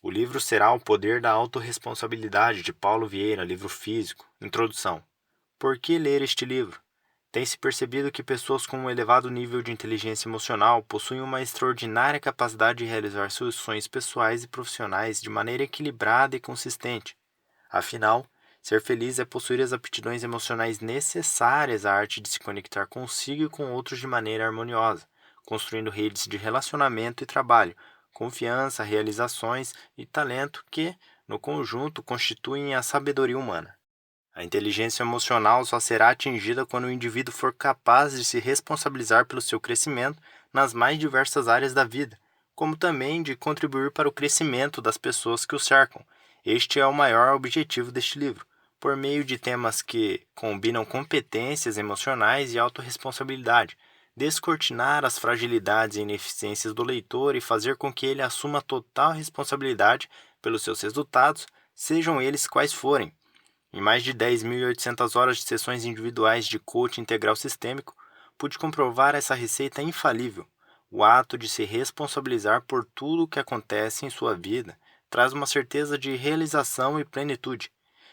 O livro será O Poder da Autorresponsabilidade, de Paulo Vieira, livro físico. Introdução. Por que ler este livro? Tem-se percebido que pessoas com um elevado nível de inteligência emocional possuem uma extraordinária capacidade de realizar seus sonhos pessoais e profissionais de maneira equilibrada e consistente. Afinal, ser feliz é possuir as aptidões emocionais necessárias à arte de se conectar consigo e com outros de maneira harmoniosa, construindo redes de relacionamento e trabalho, confiança, realizações e talento que, no conjunto, constituem a sabedoria humana. A inteligência emocional só será atingida quando o indivíduo for capaz de se responsabilizar pelo seu crescimento nas mais diversas áreas da vida, como também de contribuir para o crescimento das pessoas que o cercam. Este é o maior objetivo deste livro, por meio de temas que combinam competências emocionais e autorresponsabilidade, descortinar as fragilidades e ineficiências do leitor e fazer com que ele assuma total responsabilidade pelos seus resultados, sejam eles quais forem. Em mais de 10.800 horas de sessões individuais de coaching integral sistêmico, pude comprovar essa receita infalível. O ato de se responsabilizar por tudo o que acontece em sua vida traz uma certeza de realização e plenitude.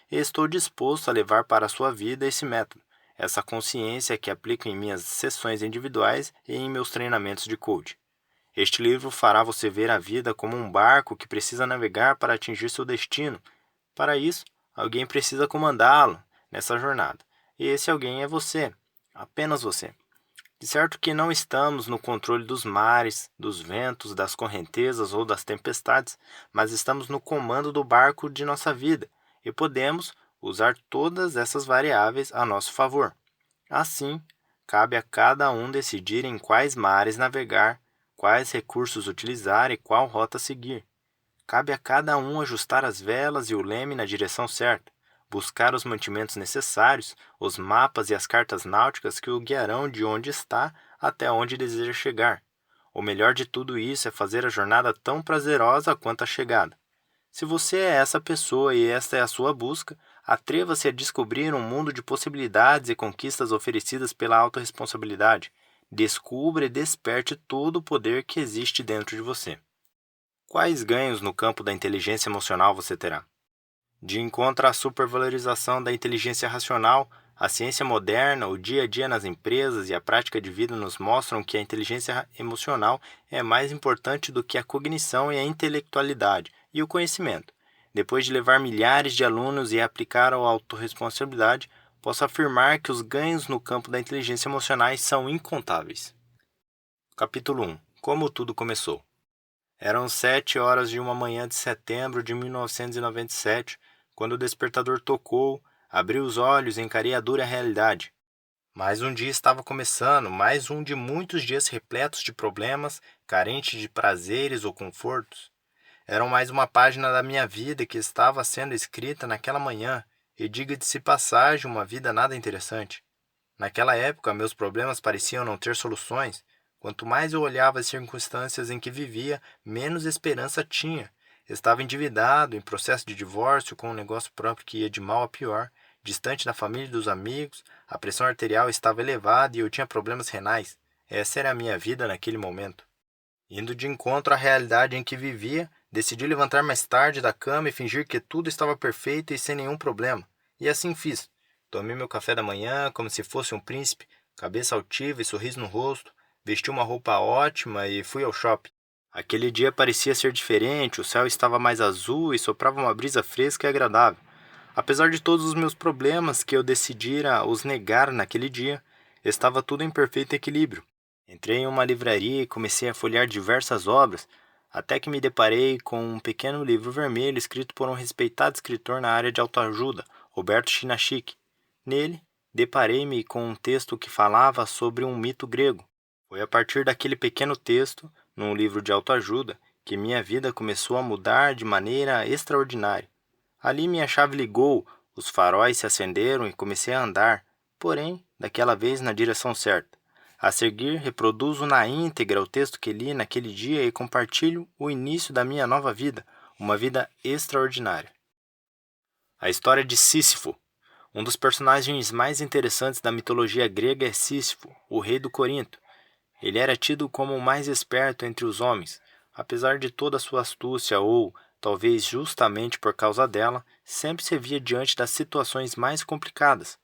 E estou disposto a levar para a sua vida esse método, essa consciência que aplico em minhas sessões individuais e em meus treinamentos de coaching. Este livro fará você ver a vida como um barco que precisa navegar para atingir seu destino. Para isso, alguém precisa comandá-lo nessa jornada. E esse alguém é você, apenas você. De certo que não estamos no controle dos mares, dos ventos, das correntezas ou das tempestades, mas estamos no comando do barco de nossa vida e podemos usar todas essas variáveis a nosso favor. Assim, cabe a cada um decidir em quais mares navegar, quais recursos utilizar e qual rota seguir. Cabe a cada um ajustar as velas e o leme na direção certa, buscar os mantimentos necessários, os mapas e as cartas náuticas que o guiarão de onde está até onde deseja chegar. O melhor de tudo isso é fazer a jornada tão prazerosa quanto a chegada. Se você é essa pessoa e esta é a sua busca, atreva-se a descobrir um mundo de possibilidades e conquistas oferecidas pela autorresponsabilidade. Descubra e desperte todo o poder que existe dentro de você. Quais ganhos no campo da inteligência emocional você terá? De encontro à supervalorização da inteligência racional, a ciência moderna, o dia a dia nas empresas e a prática de vida nos mostram que a inteligência emocional é mais importante do que a cognição e a intelectualidade e o conhecimento. Depois de levar milhares de alunos e aplicar a autorresponsabilidade, posso afirmar que os ganhos no campo da inteligência emocional são incontáveis. Capítulo 1. Como tudo começou. Eram 7 horas de uma manhã de setembro de 1997, quando o despertador tocou, abri os olhos e encarei a dura realidade. Mais um dia estava começando, mais um de muitos dias repletos de problemas, carentes de prazeres ou confortos. Era mais uma página da minha vida que estava sendo escrita naquela manhã, e diga-se passagem, uma vida nada interessante. Naquela época, meus problemas pareciam não ter soluções. Quanto mais eu olhava as circunstâncias em que vivia, menos esperança tinha. Estava endividado, em processo de divórcio, com um negócio próprio que ia de mal a pior, distante da família e dos amigos, a pressão arterial estava elevada e eu tinha problemas renais. Essa era a minha vida naquele momento. Indo de encontro à realidade em que vivia, decidi levantar mais tarde da cama e fingir que tudo estava perfeito e sem nenhum problema. E assim fiz. Tomei meu café da manhã como se fosse um príncipe, cabeça altiva e sorriso no rosto. Vesti uma roupa ótima e fui ao shopping. Aquele dia parecia ser diferente, o céu estava mais azul e soprava uma brisa fresca e agradável. Apesar de todos os meus problemas que eu decidira os negar naquele dia, estava tudo em perfeito equilíbrio. Entrei em uma livraria e comecei a folhear diversas obras, até que me deparei com um pequeno livro vermelho escrito por um respeitado escritor na área de autoajuda, Roberto Chinachique. Nele, deparei-me com um texto que falava sobre um mito grego. Foi a partir daquele pequeno texto, num livro de autoajuda, que minha vida começou a mudar de maneira extraordinária. Ali minha chave ligou, os faróis se acenderam e comecei a andar, porém, daquela vez na direção certa. A seguir, reproduzo na íntegra o texto que li naquele dia e compartilho o início da minha nova vida, uma vida extraordinária. A história de Sísifo. Um dos personagens mais interessantes da mitologia grega é Sísifo, o rei do Corinto. Ele era tido como o mais esperto entre os homens, apesar de toda a sua astúcia ou, talvez justamente por causa dela, sempre se via diante das situações mais complicadas.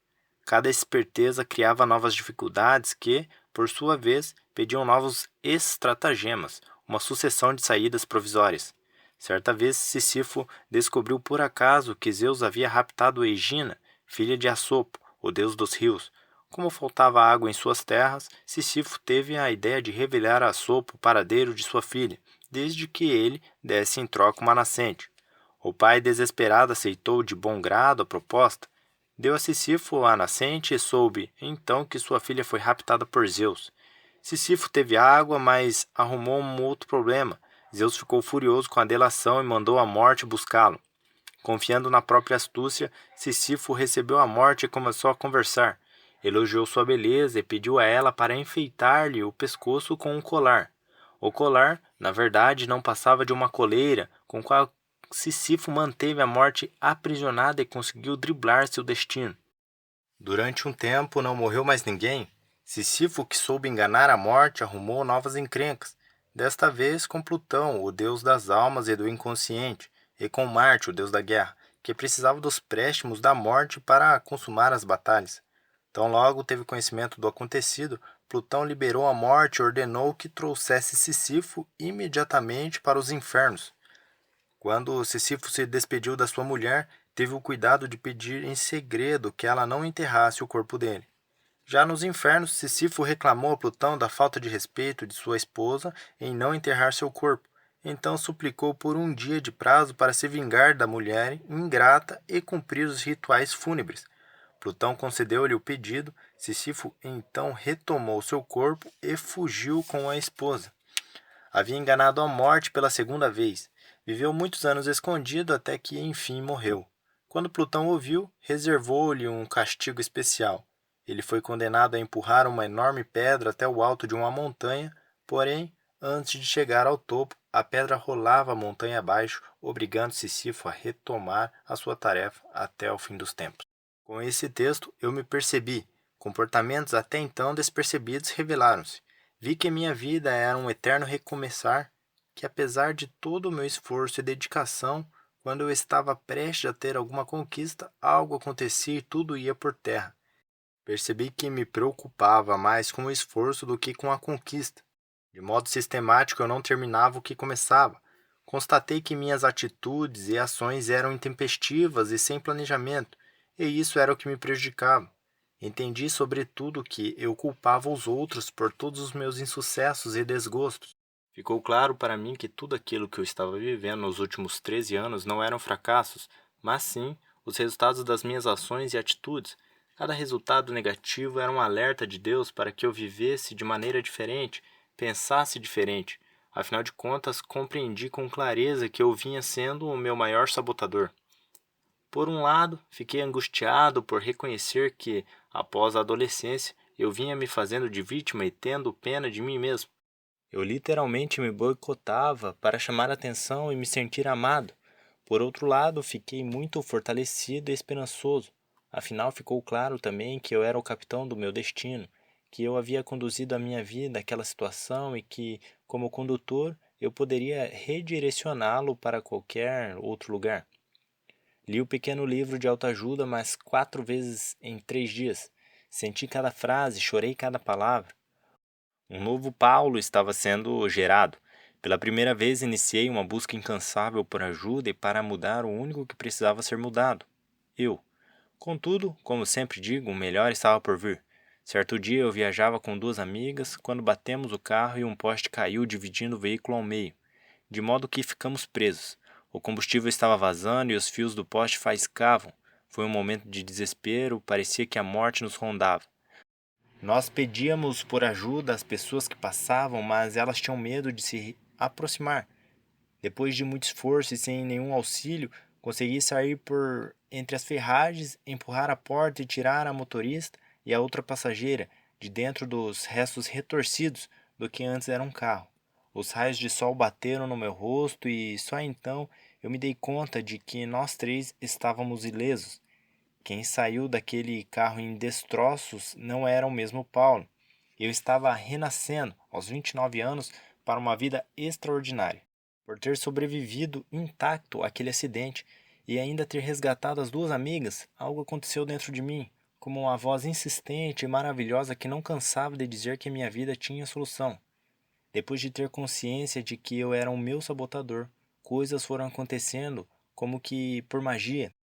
Cada esperteza criava novas dificuldades que, por sua vez, pediam novos estratagemas, uma sucessão de saídas provisórias. Certa vez, Sísifo descobriu por acaso que Zeus havia raptado Egina, filha de Assopo, o deus dos rios. Como faltava água em suas terras, Sísifo teve a ideia de revelar a Assopo o paradeiro de sua filha, desde que ele desse em troca uma nascente. O pai, desesperado, aceitou de bom grado a proposta. Deu a Sísifo a nascente e soube, então, que sua filha foi raptada por Zeus. Sísifo teve água, mas arrumou um outro problema. Zeus ficou furioso com a delação e mandou a morte buscá-lo. Confiando na própria astúcia, Sísifo recebeu a morte e começou a conversar. Elogiou sua beleza e pediu a ela para enfeitar-lhe o pescoço com um colar. O colar, na verdade, não passava de uma coleira com a qual Sísifo manteve a morte aprisionada e conseguiu driblar seu destino. Durante um tempo não morreu mais ninguém. Sísifo, que soube enganar a morte, arrumou novas encrencas. Desta vez com Plutão, o deus das almas e do inconsciente, e com Marte, o deus da guerra, que precisava dos préstimos da morte para consumar as batalhas. Tão logo teve conhecimento do acontecido, Plutão liberou a morte e ordenou que trouxesse Sísifo imediatamente para os infernos. Quando Sísifo se despediu da sua mulher, teve o cuidado de pedir em segredo que ela não enterrasse o corpo dele. Já nos infernos, Sísifo reclamou a Plutão da falta de respeito de sua esposa em não enterrar seu corpo. Então suplicou por um dia de prazo para se vingar da mulher ingrata e cumprir os rituais fúnebres. Plutão concedeu-lhe o pedido. Sísifo então retomou seu corpo e fugiu com a esposa. Havia enganado a morte pela segunda vez. Viveu muitos anos escondido até que enfim morreu. Quando Plutão o viu, reservou-lhe um castigo especial. Ele foi condenado a empurrar uma enorme pedra até o alto de uma montanha, porém, antes de chegar ao topo, a pedra rolava a montanha abaixo, obrigando Sísifo a retomar a sua tarefa até o fim dos tempos. Com esse texto, eu me percebi. Comportamentos até então despercebidos revelaram-se. Vi que minha vida era um eterno recomeçar, que apesar de todo o meu esforço e dedicação, quando eu estava prestes a ter alguma conquista, algo acontecia e tudo ia por terra. Percebi que me preocupava mais com o esforço do que com a conquista. De modo sistemático, eu não terminava o que começava. Constatei que minhas atitudes e ações eram intempestivas e sem planejamento, e isso era o que me prejudicava. Entendi, sobretudo, que eu culpava os outros por todos os meus insucessos e desgostos. Ficou claro para mim que tudo aquilo que eu estava vivendo nos últimos 13 anos não eram fracassos, mas sim os resultados das minhas ações e atitudes. Cada resultado negativo era um alerta de Deus para que eu vivesse de maneira diferente, pensasse diferente. Afinal de contas, compreendi com clareza que eu vinha sendo o meu maior sabotador. Por um lado, fiquei angustiado por reconhecer que, após a adolescência, eu vinha me fazendo de vítima e tendo pena de mim mesmo. Eu literalmente me boicotava para chamar atenção e me sentir amado. Por outro lado, fiquei muito fortalecido e esperançoso. Afinal, ficou claro também que eu era o capitão do meu destino, que eu havia conduzido a minha vida àquela situação e que, como condutor, eu poderia redirecioná-lo para qualquer outro lugar. Li o pequeno livro de autoajuda mais 4 vezes em 3 dias. Senti cada frase, chorei cada palavra. Um novo Paulo estava sendo gerado. Pela primeira vez iniciei uma busca incansável por ajuda e para mudar o único que precisava ser mudado, eu. Contudo, como sempre digo, o melhor estava por vir. Certo dia eu viajava com 2 amigas, quando batemos o carro e um poste caiu dividindo o veículo ao meio, de modo que ficamos presos. O combustível estava vazando e os fios do poste faiscavam. Foi um momento de desespero, parecia que a morte nos rondava. Nós pedíamos por ajuda às pessoas que passavam, mas elas tinham medo de se aproximar. Depois de muito esforço e sem nenhum auxílio, consegui sair por entre as ferragens, empurrar a porta e tirar a motorista e a outra passageira de dentro dos restos retorcidos do que antes era um carro. Os raios de sol bateram no meu rosto e só então eu me dei conta de que nós 3 estávamos ilesos. Quem saiu daquele carro em destroços não era o mesmo Paulo. Eu estava renascendo, aos 29 anos, para uma vida extraordinária. Por ter sobrevivido intacto àquele acidente e ainda ter resgatado as duas amigas, algo aconteceu dentro de mim, como uma voz insistente e maravilhosa que não cansava de dizer que minha vida tinha solução. Depois de ter consciência de que eu era o meu sabotador, coisas foram acontecendo como que por magia.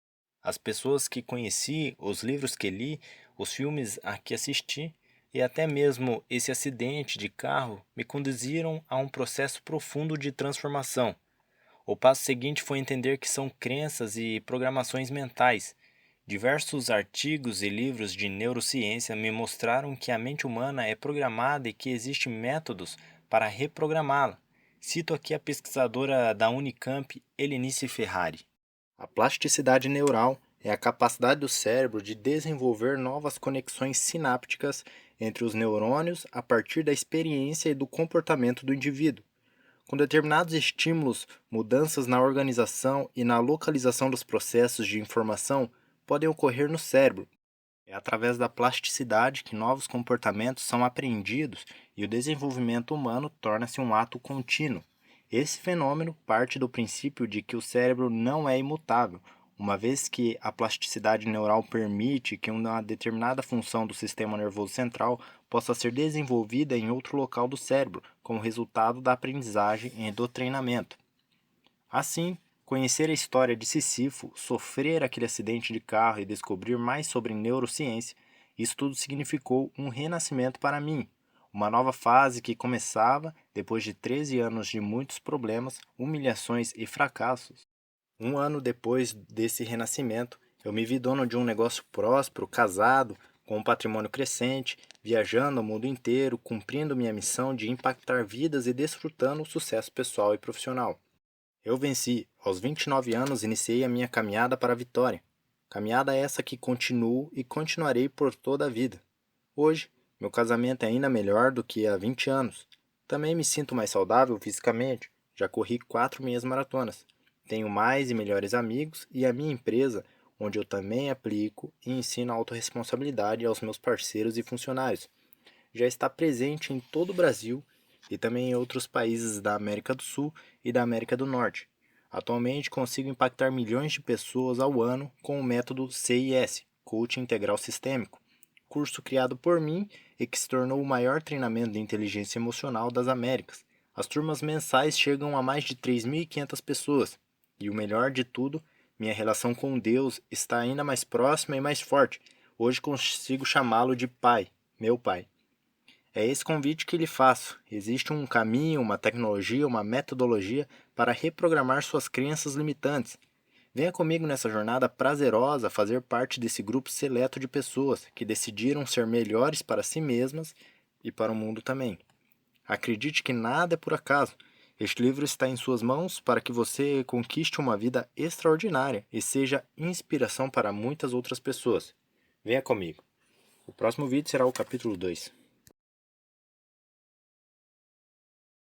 As pessoas que conheci, os livros que li, os filmes a que assisti e até mesmo esse acidente de carro me conduziram a um processo profundo de transformação. O passo seguinte foi entender que são crenças e programações mentais. Diversos artigos e livros de neurociência me mostraram que a mente humana é programada e que existem métodos para reprogramá-la. Cito aqui a pesquisadora da Unicamp, Helenice Ferrari. A plasticidade neural é a capacidade do cérebro de desenvolver novas conexões sinápticas entre os neurônios a partir da experiência e do comportamento do indivíduo. Com determinados estímulos, mudanças na organização e na localização dos processos de informação podem ocorrer no cérebro. É através da plasticidade que novos comportamentos são aprendidos e o desenvolvimento humano torna-se um ato contínuo. Esse fenômeno parte do princípio de que o cérebro não é imutável, uma vez que a plasticidade neural permite que uma determinada função do sistema nervoso central possa ser desenvolvida em outro local do cérebro, como resultado da aprendizagem e do treinamento. Assim, conhecer a história de Sísifo, sofrer aquele acidente de carro e descobrir mais sobre neurociência, isso tudo significou um renascimento para mim, uma nova fase que começava depois de 13 anos de muitos problemas, humilhações e fracassos. Um ano depois desse renascimento, eu me vi dono de um negócio próspero, casado, com um patrimônio crescente, viajando o mundo inteiro, cumprindo minha missão de impactar vidas e desfrutando o sucesso pessoal e profissional. Eu venci. Aos 29 anos, iniciei a minha caminhada para a vitória. Caminhada essa que continuo e continuarei por toda a vida. Hoje, meu casamento é ainda melhor do que há 20 anos. Também me sinto mais saudável fisicamente. Já corri 4 meias maratonas. Tenho mais e melhores amigos e a minha empresa, onde eu também aplico e ensino a autorresponsabilidade aos meus parceiros e funcionários, já está presente em todo o Brasil e também em outros países da América do Sul e da América do Norte. Atualmente consigo impactar milhões de pessoas ao ano com o método CIS, Coaching Integral Sistêmico, curso criado por mim e que se tornou o maior treinamento de inteligência emocional das Américas. As turmas mensais chegam a mais de 3.500 pessoas. E o melhor de tudo, minha relação com Deus está ainda mais próxima e mais forte. Hoje consigo chamá-lo de Pai, meu Pai. É esse convite que lhe faço. Existe um caminho, uma tecnologia, uma metodologia para reprogramar suas crenças limitantes. Venha comigo nessa jornada prazerosa fazer parte desse grupo seleto de pessoas que decidiram ser melhores para si mesmas e para o mundo também. Acredite que nada é por acaso. Este livro está em suas mãos para que você conquiste uma vida extraordinária e seja inspiração para muitas outras pessoas. Venha comigo. O próximo vídeo será o capítulo 2.